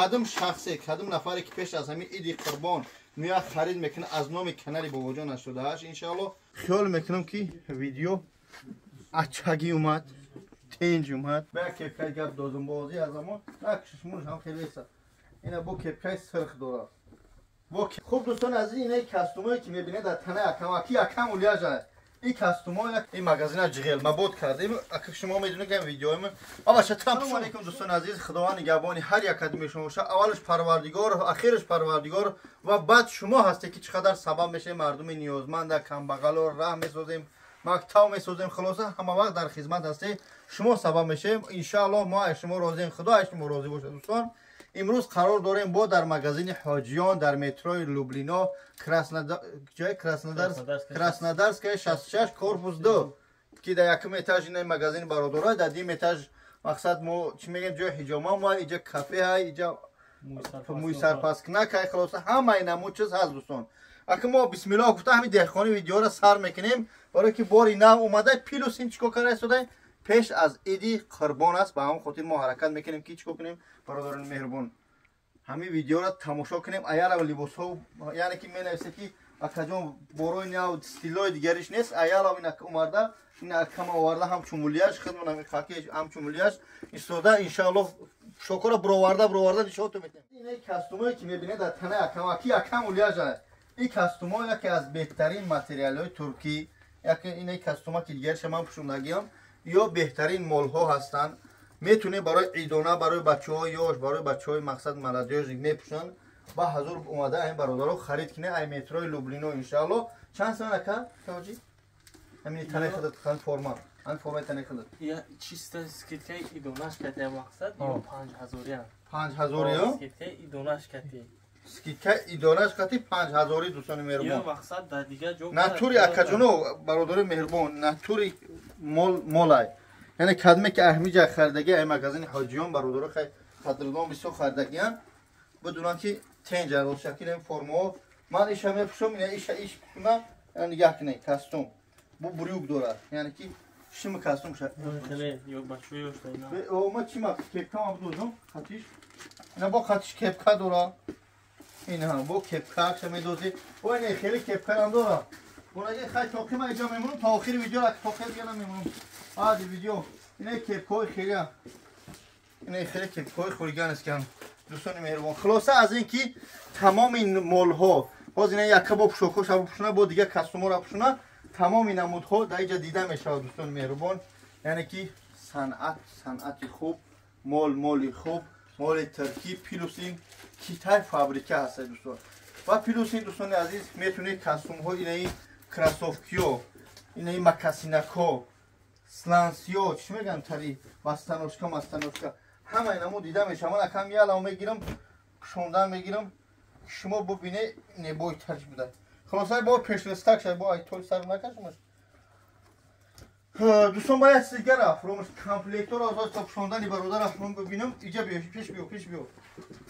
کدام شخصی کدام نفری که پیش از همین عید قربان میاد خرید میکنه از نام کانال باباجان 88 انشالله خیال میکنم که ویدیو اچگی اومد تنج اومد با کپکای گپ دادم بازی از اما نکشمون هم خیلی است اینا با کپکای سرخ داره خوب دوستان عزیز اینه کاستومایی که میبینید در تنه اکماکی اکم اولیاجه این کاستوما این مغازین جغل مبود کردیم اگه شما میدونید که ویدیو من اول سلام علیکم دوستان عزیز خداوند نگهبان هر یک قدم شما باشه اولش پروردگار آخرش پروردگار و بعد شما هستی که چقدر سبب میشه مردم نیازمند کم بغل و رحم میسازیم مکتب میسازیم خلاصه همه وقت در خدمت هستی شما سبب میشه ان شاء الله ما شما راضی خدا شما راضی باشه دوستان امروز قرار داریم با در مغازین حاجیان در متروی لوبلینا کراسنودرسک 66 کورپوس 2 که در یکم اتاج این مغازین برادرای در دیم اتاج مقصد ما چی میگن جای حجامه ما اینجا کافه های اینجا موی سرپاس کنک های خلاصه همه اینا مو چیز هست دوستان اگه ما بسم الله گفته همین دهخانی ویدیو را سر میکنیم برای که باری نو اومده پیلوس این چیکو کرده شده پیش از عید قربان است با هم خاطر ما حرکت میکنیم که چیکو کنیم برادران مهربان همین ویدیو را تماشا کنیم ایال و لباس ها یعنی که مینویسه که اکجان بروی نو استیلای دیگریش نیست ایال و این اومده این کم آورده هم چمولیاش خدمت همین خاکی هم چمولیاش استوده ان شاء الله شکر بروورده نشوت میتیم این کاستومایی که میبینید در تنه اکماکی اکم اولیاش این کاستوما یکی از بهترین متریال های ترکی یکی این کاستوما که دیگرش من پوشوندگیم یا بهترین مال ها هستند میتونه برای عیدانه برای بچه‌ها یا برای بچه‌های مقصد ملادیاج میپوشن با حضور اومده این برادرها خرید کنه ای متروی لوبلینا ان شاء الله چند سال نکرد توجی همین تنه خودت خان فرما ان فرما تنه خودت یا چیست اسکیت ایدوناش کته مقصد یا 5000 یا 5000 یا اسکیت ایدوناش کته اسکیت ایدوناش کته 5000 دوستان مهربان یا مقصد در دیگه جو ناتوری اکجونو برادر مهربان ناتوری مولای یعنی کدمه که اهمیجا خریدگی ای مغازین حاجیان برادر خیلی قدردان بسیار خریدگیان بدونن که تنج رو شکل این فرما من ایش هم میپوشم این ایش پوشم یعنی نگاه کنه کاستوم bu بریوک داره یعنی که شیم کاستوم شد خیلی یا بچه‌ای است اینا او ما چی ما کپکا هم دوزم خاطیش نه با خاطیش کپکا داره این هم با کپکا شمی دوزی و این خیلی کپکا هم داره اونجا خیلی توقی ما اینجا میمونم تا آخر ویدیو را توقی بیارم میمونم آدی ویدیو اینه کپکای خیلی اینه خیلی کپکای خوریگان است که دوستان مهربان خلاصه از اینکه تمام این مال ها باز اینا یک با شوکوش پوشونه با دیگه کاستوم را پوشونه تمام این نمودها در اینجا دیده میشه دوستان مهربان یعنی که صنعت خوب مال خوب مال ترکی پیلوسین کیتای فابریکه هست دوستان و پیلوسین دوستان عزیز میتونه کاستوم ها اینه کراسوفکیو اینه مکاسینکو سلانسیو چی میگن تری مستانوشکا همه اینمو دیده میشه من کم یالا میگیرم شوندن میگیرم شما ببینید نبوی ترش بوده خلاصه با پیشرفتک شد با ایتول سر نکشمش دوستان باید دیگر افرومش کامپلکتور آزاد تا شوندن برادر افروم ببینم اینجا پیش بیو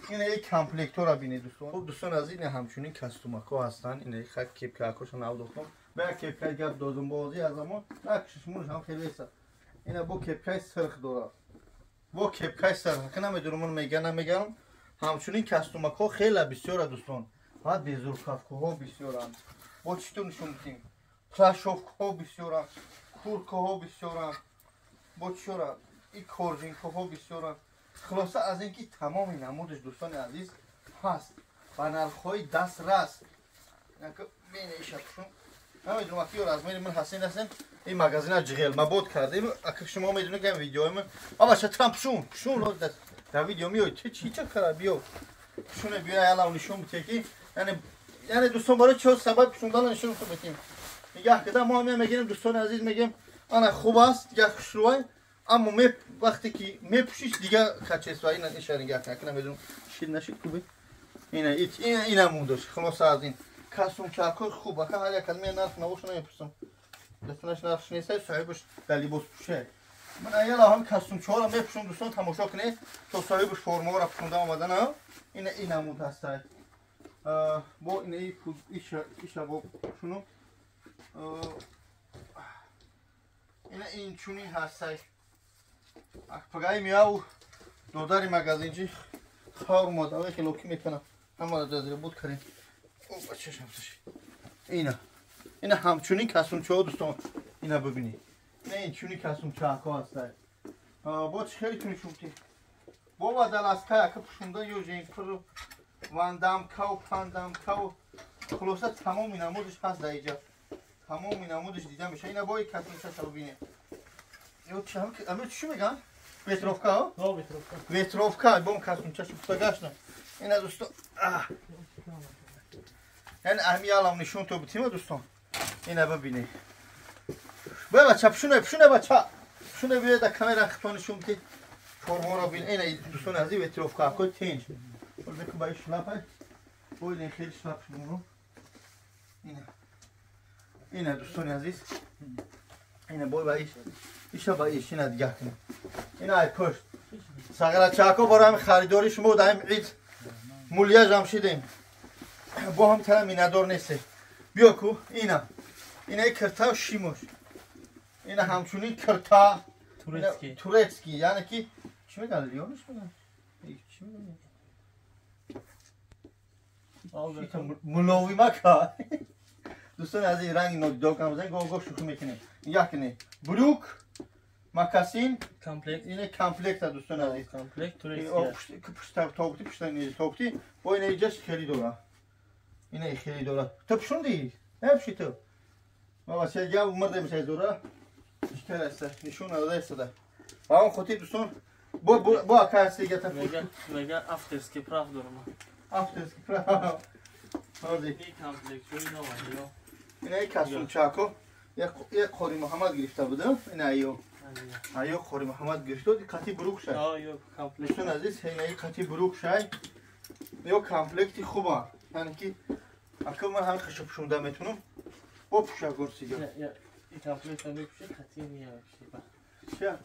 این یک کامپلکتور را ببینید دوستان خب دوستان از این همچنین کاستوماکا هستن این خک کپکاکوشون او دوستان با کپکای گپ دادم بازی از اما نکشمون هم خیلی است اینا با کپکای سرخ داره با کپکای سرخ که نمیدونم میگم همچنین کاستوماکا خیلی بسیار دوستان بعد بیزور کافکوها بسیارند با چطور نشون میدیم پلاشوفکوها بسیارند کورکوها بسیارند با چرا این کورژینکوها بسیارند خلاصه از اینکه تمام نمودش دوستان عزیز هست با نرخ‌های دست رست یعنی بینه شون نمیدونم اکی از من حسین هستن این مغازین جغل مبود کردیم اگه شما میدونید که ویدیو من آقا ترامپ شون در ویدیو میاد چی کار بیو شونه بیا الان نشون میده که یعنی دوستان برای چه سبب شوندن نشون میدیم نگاه کده ما میگیم دوستان عزیز میگیم انا خوب است یا خوشروی اما وقتی که میپوشیش دیگه کچسوایی نشه نگاه کنه نمیدونم شید نشید خوبه اینا موندش خلاص از این کاستوم چاکو خوبه که هر یک کلمه نرخ نوش نمیپرسم دستنش نرخ نیست صاحبش دلیبوس پوشه من ایالا هم کاستوم چهار میپوشم دوستان تماشا کنه تا صاحبش فرما را پوشونده اومدن ها این نمود هست با این ایش با شنو این چونی هست پگای میاو دوداری مغازینچی خار اومد اوه که لوکی میکنم همه را دازره بود کریم او چشم اینا همچونین کسونچه ها دوستان اینا ببینی نه این چونی کسونچه ها هسته با چه خیلی تونی شمتی با دلسکه یکه پشونده یا جنگفر واندم کو پندم کو خلاصه تمام این نمودش هست در اینجا تمام این نمودش دیده میشه اینا با یک کسونچه شو ببینی امیر چی میگن؟ ویتروفکا ها؟ ها ویتروفکا ویتروفکا با اون کسونچه شو بگشتن اینا دوستان یعنی اهمی علم نشون تو بتیم دوستان اینا ببینی بچه پشونه بچه پشونه بیاید در کامera خطا نشون بتی فرما را بین اینا دوستان از این ویتروفکا اکای تینج بلده که باید شلپه باید این خیلی شلپ شمونو اینا دوستان عزیز اینا باید ایشا با ایش اینا دیگه کنیم اینا ای پشت ساغره چاکو برای همین خریداری شما در همین عید مولیاج هم شدیم با هم ترم میندار نیسته بیا کو اینا ای کرتا و شیموش اینا همچونی کرتا تورецکی یعنی که چی میگن لیونش میگن چی میگن ملوی مکا دوستان از این رنگ نو کم بزنید گو شوخی میکنیم یکنی بروک مکاسین کامپلکت اینه کامپلکت دوستان عزیز کامپلکت تورецکی پشت تاپتی پشت نیز تاپتی با این ایجاش خیلی داره اینه خیلی داره تو پشوندی نمیشی تو بابا چه جا مرده میشه دوره اشکال است نشون داده است با اون خودی دوستان با کاسی گتا میگه افترسکی پراف دارم افترسکی پراف این کامپلکت شوی نمایی اینه کاسون چاکو یک خوری محمد گرفته بودم این ایو خوری محمد گرفته بود کاتی بروک شد ایو کامپلکت دوستان عزیز این کاتی بروک شد یو کامپلکتی خوبه یعنی که اگه من هم خشب شونده میتونم با پوشه گرسیگه این کامپلکت هم میپوشه کتی میشه چه؟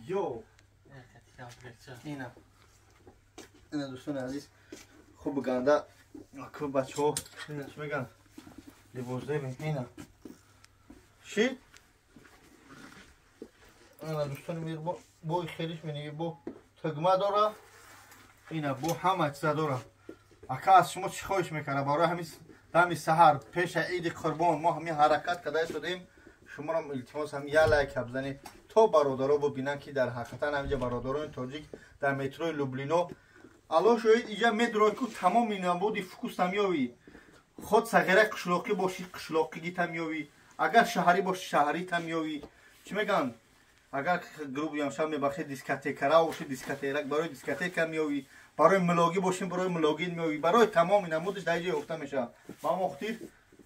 یو اینا دوستان عزیز خوب گنده اکو بچه ها چی میگن لباسده بین اینا شی اینا دوستان میر بوی خیلیش مینگه بو تگمه داره اینا بو همه چیزا داره اکا از شما چی خواهش میکنه برای همین سحر پیش عید قربان ما همین حرکت کده شدیم شما را التماس هم یه لایک بزنید تا برادرها ببینن که در حقیقت همینجا برادران تاجیک در مترو لوبلینو الان شاید اینجا مترو که تمام نمودی فوکوس نمیاوی خود صغیره قشلاقی باشی قشلاقی گیت میاوی اگر شهری باشی شهری تمیاوی چی میگن اگر گروه امشب میبخشید دیسکاتیکرا باشی دیسکاتیرک برای دیسکاتیک میاوی برای ملاگی باشیم برای ملاگی میاوی برای تمام نمودش در اینجا گفته میشه ما مختیر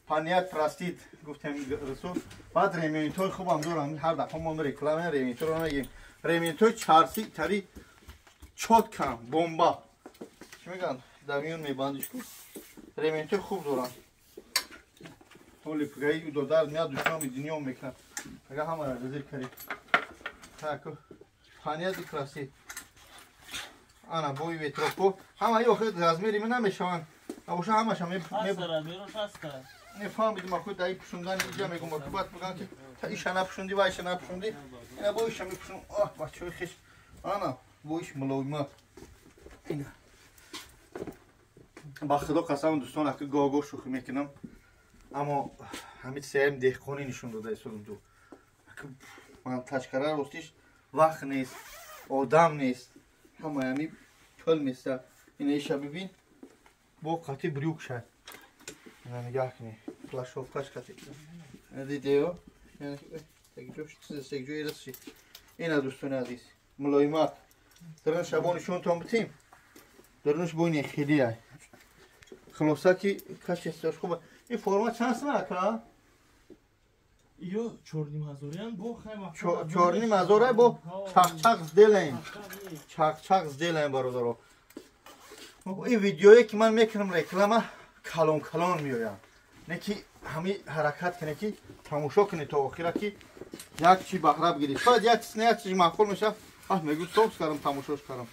پانیات پراستید گفتم رسول بعد ریمینتوی خوبم دارم هر دفعه ما رکلام ریمینتو رو نگیم ریمینتوی چارسی تری چوت کم بمبا چی میگن دمیون میبندیش کن ریمینتوی خوب دارم تولی پگایی دودار میاد دوشام دنیا میکنم اگه همه را رزیر کردید تاکو پانیات پراستید آنا بوی ویتروپو همه یه وقت رزمیری من نمیشون اوش همه شما نفهمیدم خود دایی پشوندن اینجا میگم مرتبط میگن که تا ایشان نپشوندی و ایشان نپشوندی اینا با ایشان میپشون بچه های خیش آنا با ایش ملاویمات اینا با خدا قسم دوستان اگه گاگو شوخی میکنم اما همین سیم دهقانی نشون داده سرم تو من تشکره راستیش وقت نیست آدم نیست همه همین پل میسته این ایشا ببین با قطعی بریوک شد اینا نگاه کنی فلاش آف کاش کتی دیدیو یعنی تکجوی رسی اینا دوستان عزیز ملایمات درن شبانشون تام بتیم درنش بوینی خیلی های خلاصه که کاش استاش خوبه این فرما چند سمه اکا؟ ایو چورنیم هزاریان بو خیمه چورنیم هزاره بو چاق زدیلین چاق زدیلین برادرو این ویدیویی که من میکنم رکلامه کلان میایم نه که همین حرکت کنه که تماشا کنه تا آخره که یک چی بهره بگیری شاید یک چیز نه یک چیز معقول میشه میگو توبس کردم تماشاش کردم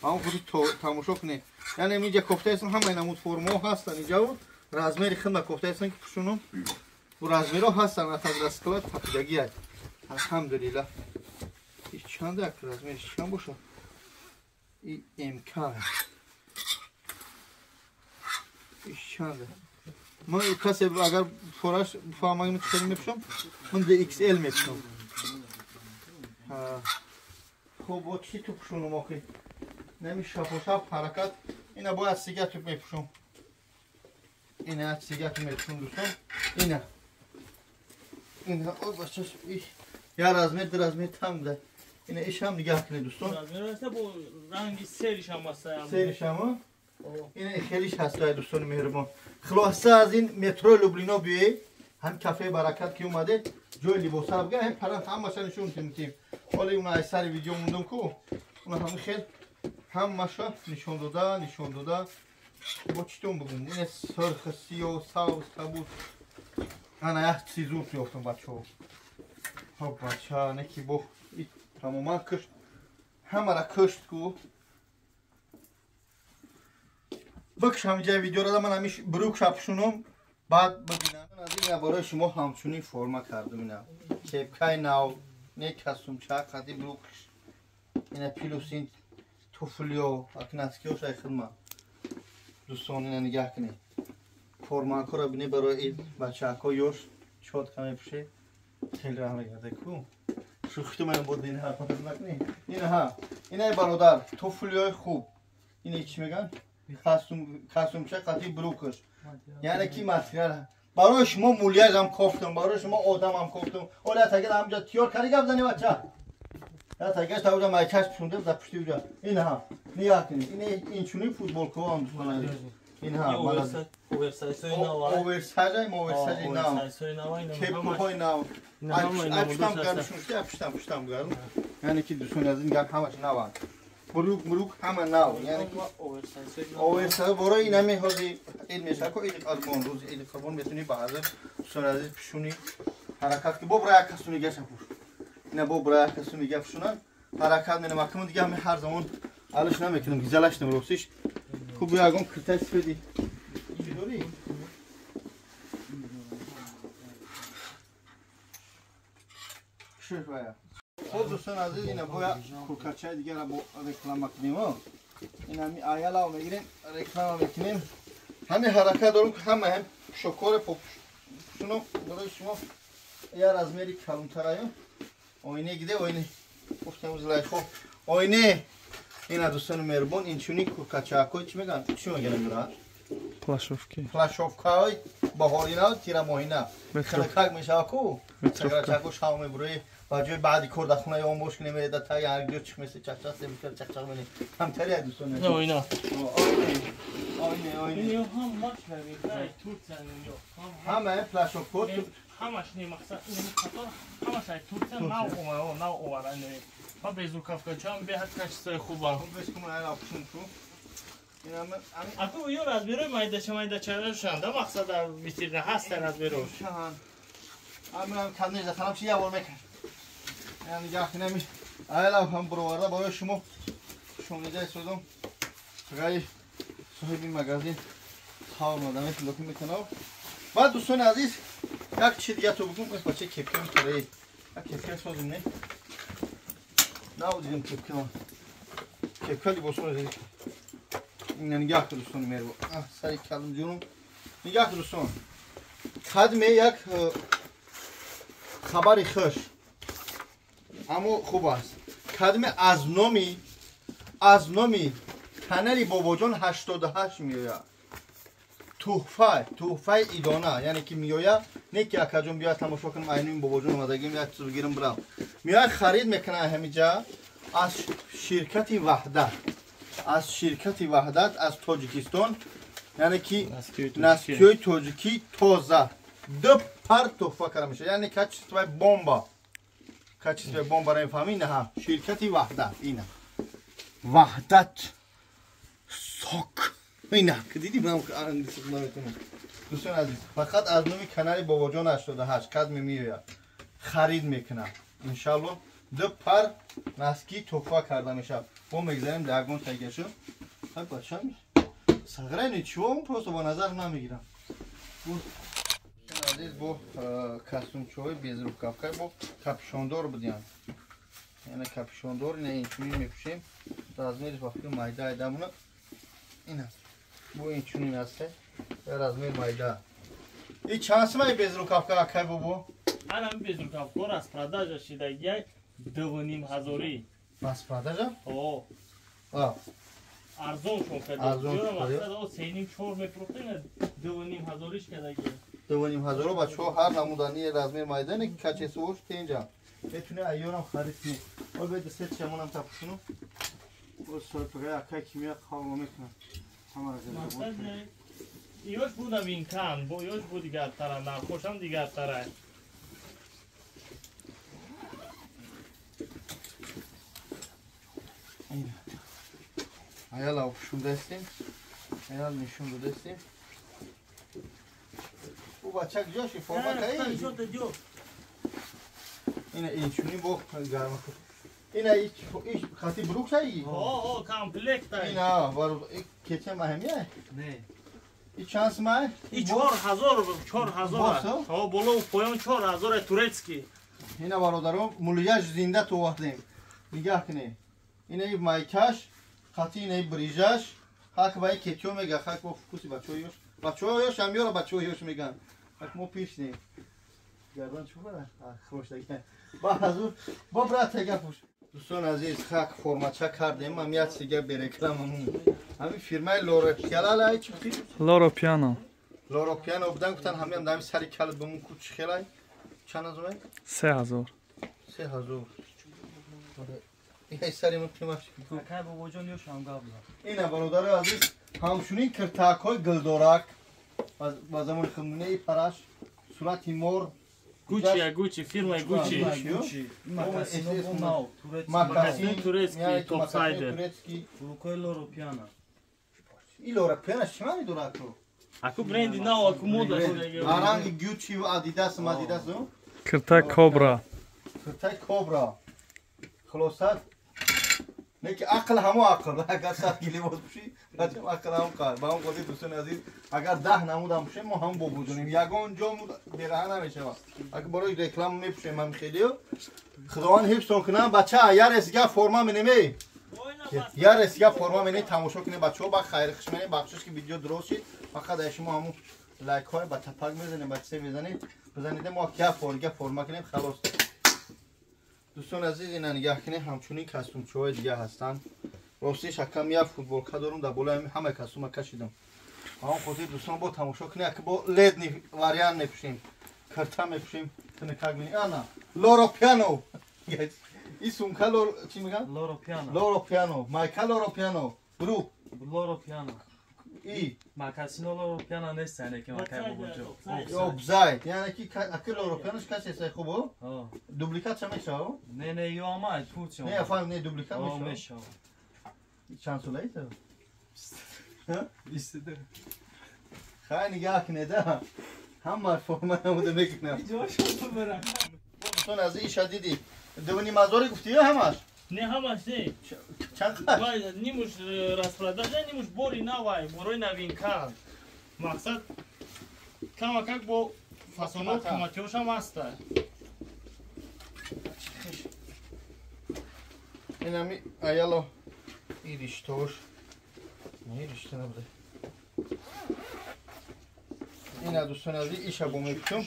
اما خودی تماشا کنه یعنی اینجا کوفته هستن همه نمود فرما هستن اینجا و رزمیری خدمه کوفته هستن که پشونم و رزمیرا هستن از دستکلات پاکیدگی هست الحمدلله چند یک رزمش چند باشه این امکان چنده من کسی اگر فراش فهمم میتونم میپوشم من دی XL میپوشم خب با چی تو پوشونم آخه نمیشه شب حرکت اینا باید سیگه تو میپوشم اینا سیگه تو میپوشم دوستان اینا او بچه‌ش یا رزمه درزمه تام ده اینا ایش هم نگاه کنید دوستان رزمه با رنگی سریش هم هست سریش هم این خیلیش هستای دوستان مهربان خلاصه از این مترو لوبلینا بیایی هم کافه برکت که اومده جای لباس ها بگه هم پرنت هم ماشا نشون میتیم حالا اون ای سر ویدیو موندم کو اون همه خیل هم ماشا نشون داده با چیتون بگم این سرخ و ساوس بود انا یک چیزو پیافتم بچه ها خب بچه ها نکی با تماما کشت همه را کشت کو بکش همینجا ویدیو را من همیشه بروک شپشونم بعد ببینم از این برای شما همچنین فرما کردم اینا کپکای ناو نیک هستم چه قدی بروکش اینا پیلوسین توفلیو اکناتکیو شای خدمه دوستان اینا نگاه کنید فرما کرا بینی برای این بچه ها یوش شاد کمی پشه خیلی رحمه گرده کو شوخی من بود این حرفا نکنی اینا برادر توفلیوی خوب اینا چی میگن خاصم چه قطعی بروکش یعنی کی ماتریال برای شما مولیاج هم کوفتم برای شما آدم هم کوفتم اولا تاگه همجا تیار کاری گفتنی بچه یا تاگه تا اونجا مایکاش پشونده در پشتی اونجا اینها نیا کنید این چونی فوتبال کو هم دوستان اینها مال اوورسایز نام کیپ های نام اپشتم گرمشون که اپشتم گرم یعنی کی دوستان از این گرم همش نوان بروک همه ناو یعنی اوورسایز برای این همه حاضی این میشه که این قربان روز این قربان میتونی بازار سرازی پشونی حرکت که برای کسونی گشت پوش نه برای کسونی گفشونن حرکت من مکمون دیگه همه هر زمان علش نمیکنم گزالش نمیروسیش خوب بیاگم کرتاس بدی چی داری شوفیا خب دوستان عزیز اینا باید کوکاچه دیگه را با رکلام کنیم این همی آیالا میگیریم رکلام میکنیم همین حرکت دارم که هم شکر پوپشونو برای شما یار از میری کلونترایو اوینه گیده اوینه گفتم از لای خوب اوینه اینا دوستان مهربان این چونی کوکاچه کوی چی میگن چی میگن برا فلاشوفکای بهارینا تیرا ماهینا خلقاق میشه کو چاکو شام برای باجه بعدی کرد خونه یا مشک نمیده تا هر جو چه مثل چاچا سمیکر چاچا منی هم تری دوستان نه اینا آینه هم ماچ نمیده تورتن همه فلاش اف کد همش نیم مقصد همش ای تورتن نه اومدن ما بیزوکافکا چام به حد کاش خوبه خوب بس که من اپشن تو اینا من اكو يور از بیرون مایده چرشان ده مقصد میتیره هستن از بیرون من کندی زدم چی اول میکرد یعنی جاخ نمی ایلا هم برورده برای شما شونیده سودم سگای صاحب مغازه خواهم آدمش لوکی میکنم بعد دوستان عزیز یک چیز دیگه تو بگم بچه کپکم تره یک کپکم سازم نه نه دیدم کپکم لیباسون رو دیدم این نگاه کن دوستان میرو سری کلم جونم نگاه کن دوستان خدمه یک خبری خوش اما خوب است خدمه از نومی کانالی باباجان 88 میآید تحفه ایدانه یعنی که میآید نه که اکاجون بیاد تماشا کنم اینو باباجان اومدگیم یک چیز بگیرم برام میآید خرید میکنه همینجا از شرکت وحدت از تاجیکستان یعنی که نسکوی تاجیکی تازه دو پر تحفه کرده میشه یعنی کچسوی بمب برای فهمی نه شرکت وحدت اینه وحدت ساک اینه که دیدی من انگلیسی نمیتونم دوستان عزیز فقط از نوع کانال باباجان 88 قدم میآید خرید میکنم انشالله دو پر نسکی تحفه کرده میشه با میگذاریم درگون تایگشو خب بچه سغره نیچو هم پروسته با نظر نمیگیرم عزیز با کستوم چوی بیزروف کافکای با کپشاندار بودیم یعنی کاپشون دور اینه اینچنین میپوشیم رازمیر وقتی مایده ایدامونو اینه bu اینچنین هسته رازمیر مایده این چند سمای безрукавка акай бубу Ana безрукавка распродажа шидаги 2500. распродажа О. Арзон шон кадаги. Ёрам асада сейним 4 мефрохта ина 2500 кадаги. 2500 бачо ҳар намудани размер майдане ки качеси уш тенҷа метуне айёрам харид кунӣ ol беда сет шамонам тапушуну бо сойпагаи акай кимия қавло мекунам ҳама Ёш буда винкан, бо ёш буд дигартара, нархошам дигартара. Ayal avuşum destim. Ayal nişum da destim. Bu bachak jo shi forma kai. Ina inchuni bo garma. Ina iç khati bruk sai. O komplekt ay. Ina var keçe mahmiye. Ne? İç şans mı? 4000. O bolo poyon 4000 turetski. Ina var odaro muliyaj zinda to vaqtim. Nigah kine. Ina ib maykash خاطی نه بریجاش خاک باید کتیو میگه خاک با فکوسی بچه‌هایش هم میاره بچه‌هایش میگن خاک مو پیش نی گردن چه بره خوش دیگه با حضور با برات گپوش دوستان عزیز خاک فرماچا کردیم من میاد سیگار برکلاممون همین فرمای لوروپیانا لای چی لوروپیانا بودن گفتن همین دامی سری کلد بمون کوچ خیلی چند از اون 3000 ای سری من قیمت Akay babacan yok şangabla. اینه برادر عزیز همچنین کرتاک‌های گلدورک و زمان خمونه پرش صورت مور Gucci, firma Gucci. Gucci. Makasino Bonao. Makasino turecki, topsider. Lukoil Europeana. این لورپیانش چی معنی دورکو؟ Aku brendi nao, aku moda shidagi. آرانگ گوچی و آدیداس مادیداسو Kırtak Kobra. کرتای کوبرا خلاصات نه که عقل همو عقل اگر 100 کیلو بود بشی بچم عقل هم کار با هم گفتی دوستان عزیز اگر 10 نمودم بشه ما هم بودونیم یگان جا بیراه نمیشه اگه برای رکلام میپوشیم هم خیلی خداوند حفظتون کنه بچه یار اسگا فرما منمی یار اسگا فرما منی تماشا کنه بچه‌ها با خیر خشمنی بخشش که ویدیو درست شد فقط شما همون لایک های با تپک میزنید بچه بزنید ما کیا فرما کنیم خلاص دوستان عزیز اینا نگاه کنید همچنین کاستومچوهای دیگه هستن راستش حکم یا فوتبالکا دارم در بالای همه کاستوم کشیدم اما خودی دوستان با تماشا کنید که با لید واریان نپوشیم کرتا میپوشیم تنکاگ بینید آنا لوروپیانو این سومکا چی میگن؟ لوروپیانو مایکا لوروپیانو برو Europeana. ای Makasino Europeana ne sene ki Akay babacan. یا بزای یعنی که اکل لوروپیانوش کسی سه خوبه Ha. دوبلیکات چه میشه Ne yo ama Tuğçe. نه افهم نه دوبلیکات O میشه meşa. چند ساله تو İstedi. خیلی نگاه کنه ده همه فرما نموده میکنم Coş oldu bana. دوستان از این شدیدی دوانی مزاری گفتی یا همش Ne hamash ne? چند خرد Vay, nimush распродажа, nimush bori naway, boroi navinkan. Maqsad kamakak bo fasonot qimatiyosh ham hasta. این همی ایالو این رشتهاش نه این رشته نبوده این دوستان از این ایشه بومیفتم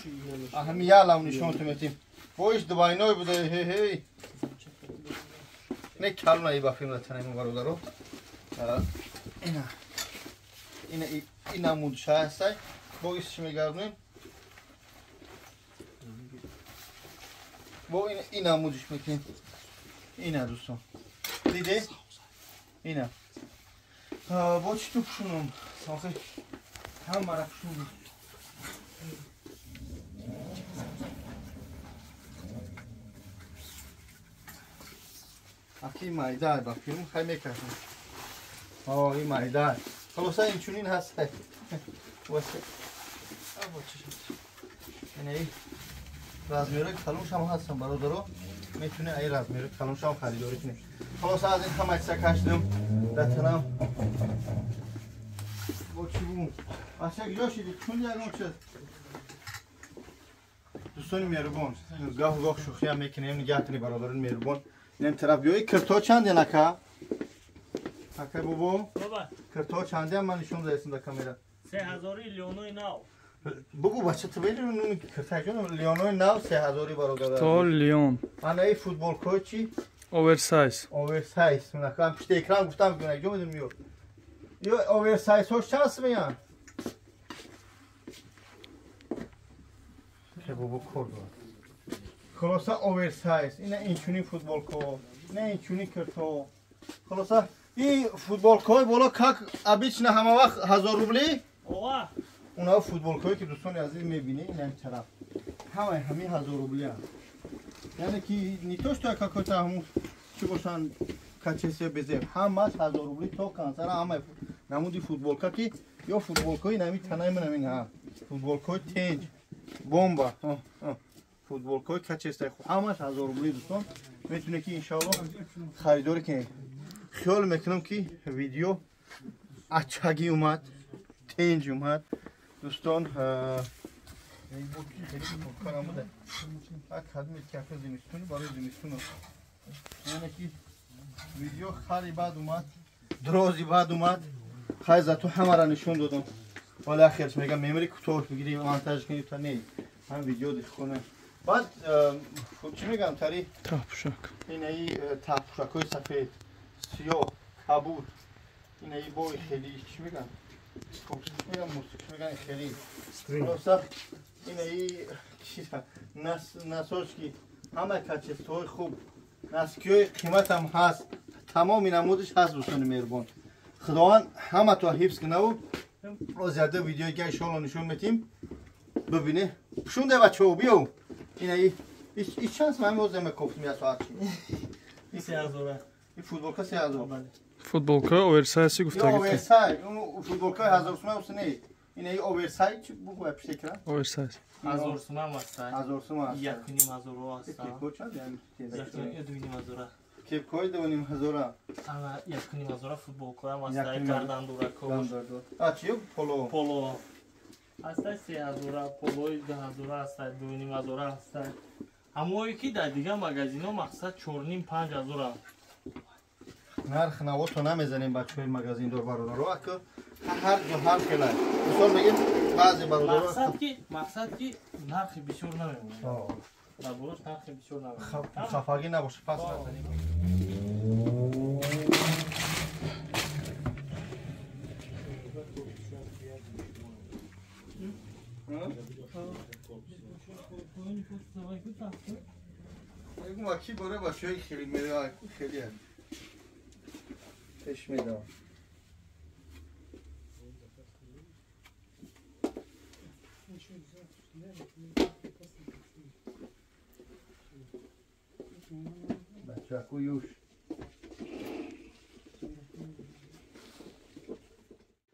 همی یالو نشون تمیتیم بایش دوباینای بوده هی هی نه کلو نایی بافیم لطنه مبارو دارو این نمود شای هستای با ایش چی میگردنیم با این نمودش میکنیم اینه دوستان دیده؟ اینه با چی تو پشونم؟ ساخه هم مرا پشونم اکی مایده با فیلم خیلی میکشم این مایده خلاصه این چونین هست واسه اینه رازمیره کلوش هم هستم برادرو میتونه ای رازمیره کلوش هم خریداری کنه خلاصه از این هم اکسا کشتم دتنم با چی بوم اشک جا شدید چون یکم شد دوستانی مهربان گاه شوخی هم میکنیم نگه کنی برادران مهربان اینم طرف بیایی کرتا چنده نکا؟ اکا بابا بابا کرتا چنده هم من نشون دارستم در کامیرا 3000 لیونوی نو بگو بچه تو بیلی رو کرتا جون لیونوی نو 3000 برادر تو لیون انا ای فوتبال کوی چی؟ اوورسایز اوورسایز نکا هم پشت اکران گفتم بگونه جو میدون میو یا اوورسایز هاش چند هست بیان؟ که بابا کرد خلاصه اوورسایز اینه اینچونی فوتبال کو نه اینچونی کرتا خلاصه این فوتبال کوی بالا کاک ابیچ نه همه وقت 1000 روبلی آقا اونا فوتبال کوی که دوستان عزیز میبینی این هم طرف همین 1000 روبلی هم یعنی که نیتوش تا کاکو تا همون چی باشن کچسی بزیر همه 1000 روبلی تو کانسر همه نمودی فوتبال که یا فوتبال کوی نمی تنای من همین ها فوتبال کوی تنج بمبا فوتبال کوی کچسی خو همه 1000 روبلی دوستان میتونه که ان شاء الله خریداری کنید خیال میکنم که ویدیو اچگی اومد تنج اومد دوستان این بود که خیلی کارم بوده یک خدمت کافه زمستون برای زمستون یعنی که ویدیو خیلی بعد اومد درازی بعد اومد خیلی زتو همه را نشون دادم ولی اخیرش میگم میموری کوتاه بگیری مونتاژ کنی تا نه هم ویدیو دیخ کنه بعد چی میگم تری تاپشاک این ای تاپشاکای سفید سیاه کبود این ای بای خیلی چی میگن میگم موسیقی میگن خیلی خلاصه این ای نساش که همه کچستهای خوب نسکیای قیمت هم هست تمام نمودش هست دوستان مهربان خداوند همه تو حفظ کنه و زیاده ویدیوی که انشاءالله نشون میتیم ببینه شونده بچه ها بیو این ای این چند من موزه مکفتم یا ساعت این 3000 این فوتبال که 3000 футболка اوورسایزی یا گفته گفته اوورسایز اون فوتبال که 1000 تومان است نه این ای اوورسایز چی بگو پشت کرد اوورسایز 1000 تومان است 1000 تومان است 1500 است که کوچ هست یعنی یک دوینیم هزار که کوی دوونیم هزارا اما یک کنیم هزار فوتبال کوام است یک کنیم کردن دورا کوش چی پولو پولو است 3000 پولوی 2000 است دوینیم هزار است اما یکی در دیگه مغازینا مقصد 4.5 5000 نرخ نوو تو نمیزنیم بچهای مغازین دور برادرها که هر جا هر کلای مثلا میگیم بعضی برادرها مقصد که نرخ بسیار نمیمونه در بروش نرخ بسیار نمیمونه خفاگی نباشه پس نزنیم بگم اکی باره بچهای خیلی میره خیلی هست پیش میدم بچه اکو یوش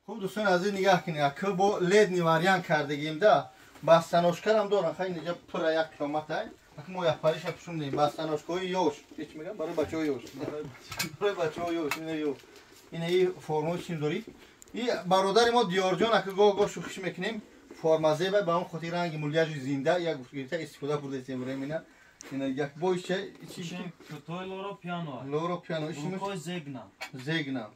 خوب دوستان از این نگاه کنید اکو با لید نیواریان کردگیم ده بستناشکر هم دارن خیلی نجا پر یک کلامت های اکو ما یک پریش اکشون دیم بستناشکای یوش هیچ میگم برای بچه های یوش برای بچه های یوش اینه یو اینه ای فرموش چیم دارید این برادر ما دیارجان اکو گاه شوخش میکنیم فرمازه و با اون خاطر رنگ مولیاج زنده یک گفته استفاده برده استفاده میکنه اینه یک بویش چی توی لورو پیانو لورو پیانو ایشون کوی زگنا زگنا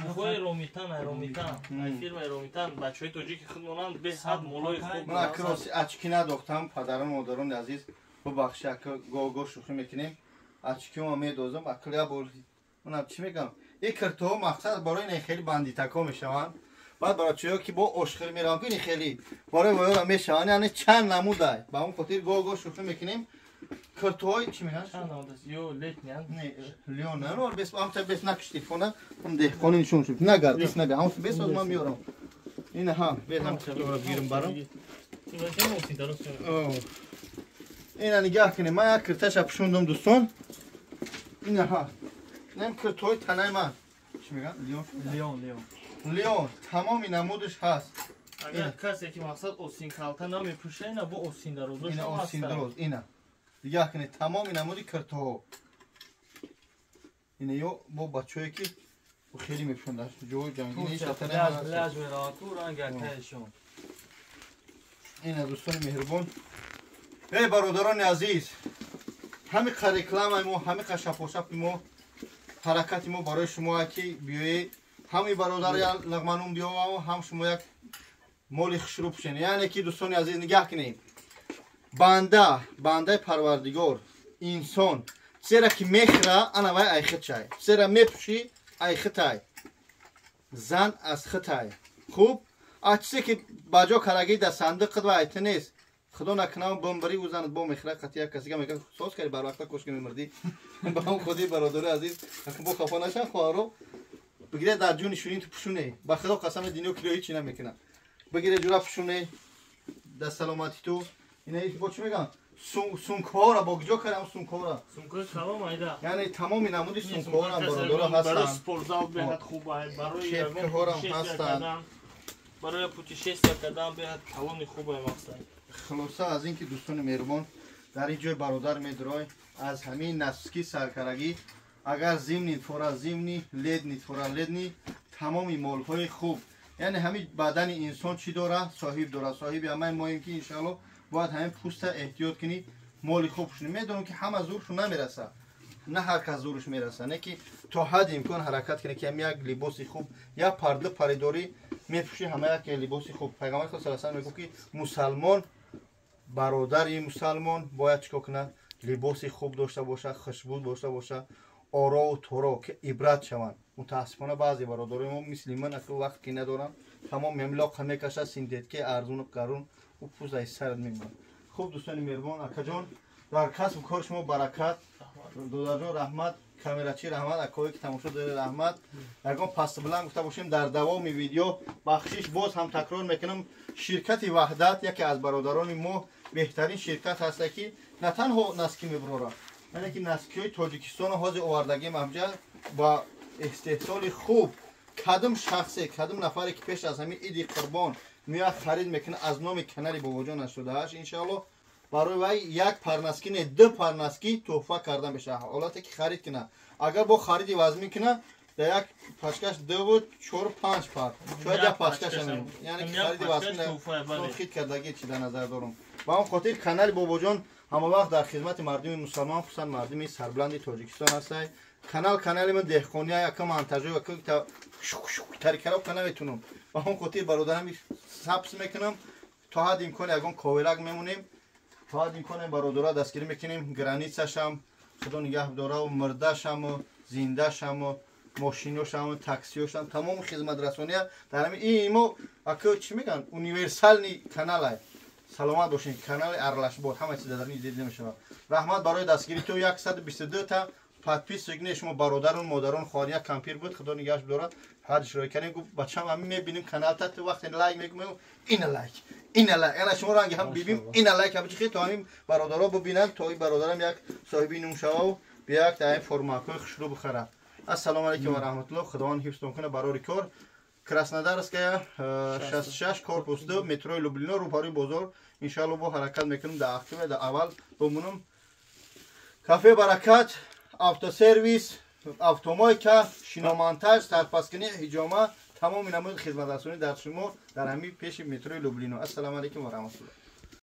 بخوی رومیتان فیلم رومیتان بچهای توجیکی خودمونان به حد مولای خوب من اکراسی اچکی نداختم پدران مادران عزیز ببخشید که گاه شوخی میکنیم اچکی ما میدوزم اکلیا بردید اونم چی میگم یک کرتو مقصد برای این خیلی بندیتکا میشوند بعد برای چیه که با اشخر میرم که خیلی برای وایرا میشوند یعنی چند نموده با اون خاطر گاه شوخی میکنیم کرتوهای چی میگن چند نموده یو لیتنیان نه لیون نه رو بس هم بس نکشتی فونه هم ده خونین شون شد نگر بس نبی هم بس از ما میارم این ها بس هم چلو گیرم برام این چه موسی درست این نگاه کنید من یک کرتش اپشوندم دوستان این ها نم کرتوی تنای من چی میگن لیون تمام نمودش هست اگر کسی که مقصد اوسین کالتا نمیپوشه اینا با اوسین دروزش این هم اوسین هستن دروز اینا نگاه کنید تمام نمودی کرتو این یو با بچه‌ای که خیلی میپوشندش جو جنگی نیست لاج میرا تو رنگ کشون این دوستان مهربان ای برادران عزیز همین کاریکلام ما همین کشافوشاپ ما حرکت ما برای شما که بیایی همین برادر یا لغمانون بیا و هم شما یک مولی خشروب شین یعنی که دوستان عزیز نگاه کنید بنده پروردگار انسان چرا که میخره انا وای ایخت چای چرا میپوشی ایختای زن از خطای خوب اچسی که باجا کارگی در صندوق و ایت نیست خدا نکنه بمبری و زند بم میخره قطعا کسی که میگه سوس کردی بر وقت کشکی میمردی با هم خودی برادر عزیز اگه بو خفا نشن خوارو بگیره در جون شونین تو پشونه با خدا قسم دینو کیلو هیچ نمیکنه بگیره جورا پشونه در سلامتی تو اینا هیچ با چی میگن سونکورا با کجا کردم سونکورا سونکور تمام ایده یعنی تمام نمودی سونکورا برادر هستن برای سپورتزال بهت خوبه برای شیپکورا هستن برای پوتیشیستیا کردن بهت کلون خوبه مقصد خلاصه از اینکه دوستان مهربان در این جای برادر میدرای از همین نسکی سرکرگی اگر زمینی فورا زمینی لدنی فورا لدنی تمامی مالهای خوب یعنی همین بدن انسان چی داره صاحب داره صاحب همه ما این که ان شاء الله باید همین پوست احتیاط کنی مال خوب شونه میدونم که همه زورشون نمیرسه نه هر کس زورش میرسه نه که تا حد امکان حرکت کنه که هم یک لباس خوب یا پرده پریداری میپوشی همه یک لباس خوب پیغمبر خدا صلی الله علیه و آله میگه که مسلمان برادر مسلمان باید چیکار کنه لباس خوب داشته باشه خوشبو داشته باشه آرا و تورا که عبرت شوند متاسفانه بعضی برادرای ما مسلمان اصلا وقت که ندارن تمام املاق میکشه سینتتیک ارزون و قرون و پوزای سر میمونه خوب دوستان مهربان اکا جان در کسب کار شما برکت دادر جان رحمت کامراچی رحمت اکایی که تماشا داره رحمت اگه پس بلند گفته باشیم در دوام ویدیو بخشش باز هم تکرار میکنم شرکت وحدت یکی از برادران ما بهترین شرکت هست که نه تنها نسکی میبره یعنی که نسکی های تاجیکستان حاضر آوردگی مهجر با استحصال خوب کدام شخصی کدام نفری که پیش از همین عید قربان میاد خرید میکنه از نام کانال بابا جان 88 ان شاء الله برای وای یک پرنسکی نه دو پرنسکی تحفه کردن بشه حالاتی که خرید کنه اگر با خریدی وزن میکنه در یک پشکش 2 و 4 5 پر شاید یک پشکش هم یعنی که خریدی وزن خرید کردگی چی در نظر دارم با اون خاطر کانال بابا جان همه وقت در خدمت مردم مسلمان خصوصا مردم سربلند تاجیکستان هست کانال من دهقانی یک منتجه و که طریقه کنه میتونم با اون خاطر برادرم ثبت میکنم تا حد امکان یگان کاولک میمونیم تا حد امکان برادرها دستگیری میکنیم گرانیتش هم خدا نگه داره و مردش هم و زندهش هم و ماشینوش هم و تاکسیوش هم تمام خدمت رسانی در همین ایمو اکو چی میگن یونیورسال نی کانال سلامت باشین کانال ارلش بود همه چیز در این دیده میشه رحمت برای دستگیری تو 122 تا پادپیس سیگنال شما برادران مادران خانیه کمپیر بود خدا نگهش داره هر شروع کنیم گفت بچه‌م همین میبینیم کانال تا تو وقت لایک میگم این لایک یعنی شما رنگ هم ببینیم این لایک هم چه تو همین برادرها ببینن تا این برادرم یک صاحبی نوشوا و بیا یک تا فرماکو خشلو بخره السلام علیکم و رحمت الله خداوند حفظتون کنه برای کار کراسنودارسکaya 66 корпус 2 метрои Люблино روبروی بازار ان شاء الله با حرکت میکنیم در اخیر در اول بمونم کافه برکت авто сервис автомойка шиномонтаж сарпаскини ҳиҷома тамоми намуди хизматрасонӣ дар шумо дар ҳамин пеши метрои Люблино. Ассалому алайкум ва раҳматуллоҳ.